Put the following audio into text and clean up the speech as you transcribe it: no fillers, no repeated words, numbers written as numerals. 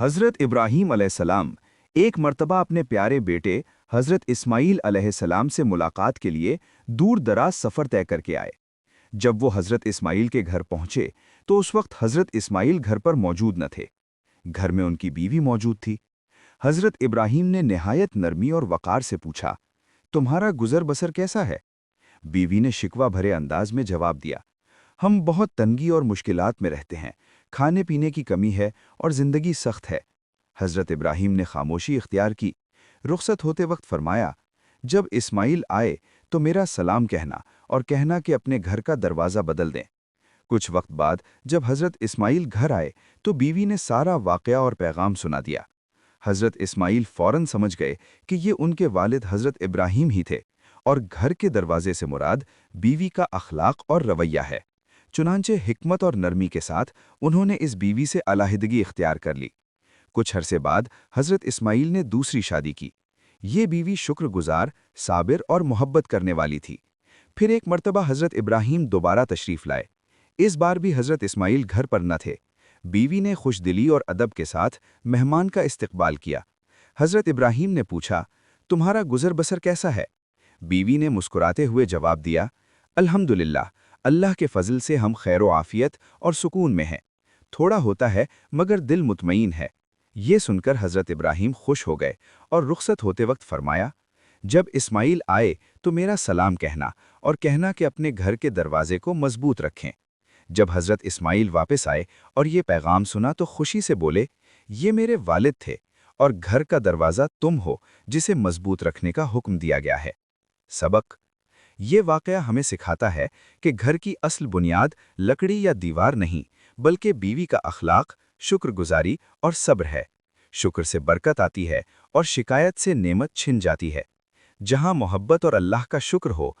हज़रत इब्राहीम अलैहिस्सलाम एक मर्तबा अपने प्यारे बेटे हज़रत इस्माईल अलैहिस्सलाम से मुलाकात के लिए दूर दराज सफ़र तय करके आए। जब वो हज़रत इस्माईल के घर पहुंचे तो उस वक्त हज़रत इस्माईल घर पर मौजूद न थे। घर में उनकी बीवी मौजूद थी। हज़रत इब्राहीम ने निहायत नरमी और वक़ार से पूछा, तुम्हारा गुज़र बसर कैसा है? बीवी ने शिकवा भरे अंदाज में जवाब दिया, हम बहुत तंगी और मुश्किलात में रहते हैं, खाने पीने की कमी है और ज़िंदगी सख्त है। हज़रत इब्राहीम ने खामोशी इख्तियार की। रुखसत होते वक्त फरमाया, जब इस्माईल आए तो मेरा सलाम कहना और कहना कि अपने घर का दरवाज़ा बदल दें। कुछ वक्त बाद जब हज़रत इस्माईल घर आए तो बीवी ने सारा वाक़या और पैगाम सुना दिया। हज़रत इस्माईल फ़ौरन समझ गए कि ये उनके वालिद हज़रत इब्राहीम ही थे और घर के दरवाजे से मुराद बीवी का अखलाक और रवैया है। चुनांचे हिकमत और नरमी के साथ उन्होंने इस बीवी से अलहदगी इख्तियार कर ली। कुछ अरसे बाद हज़रत इस्माईल ने दूसरी शादी की। ये बीवी शुक्रगुजार, साबिर और मोहब्बत करने वाली थी। फिर एक मर्तबा हज़रत इब्राहीम दोबारा तशरीफ़ लाए। इस बार भी हज़रत इस्माईल घर पर न थे। बीवी ने खुशदिली और अदब के साथ मेहमान का इस्तकबाल किया। हज़रत इब्राहीम ने पूछा, तुम्हारा गुज़र बसर कैसा है? बीवी ने मुस्कुराते हुए जवाब दिया, अल्हम्दुलिल्लाह, अल्लाह के फ़ज़ल से हम खैर व आफ़ियत और सुकून में हैं। थोड़ा होता है मगर दिल मुतमईन है। ये सुनकर हज़रत इब्राहीम खुश हो गए और रुखसत होते वक्त फरमाया, जब इस्माईल आए तो मेरा सलाम कहना और कहना कि अपने घर के दरवाजे को मजबूत रखें। जब हज़रत इस्माईल वापस आए और ये पैगाम सुना तो खुशी से बोले, ये मेरे वालिद थे और घर का दरवाज़ा तुम हो जिसे मजबूत रखने का हुक्म दिया गया है। सबक: ये वाक़या हमें सिखाता है कि घर की असल बुनियाद लकड़ी या दीवार नहीं, बल्कि बीवी का अखलाक, शुक्रगुजारी और सब्र है। शुक्र से बरकत आती है और शिकायत से नेमत छिन जाती है। जहाँ मोहब्बत और अल्लाह का शुक्र हो,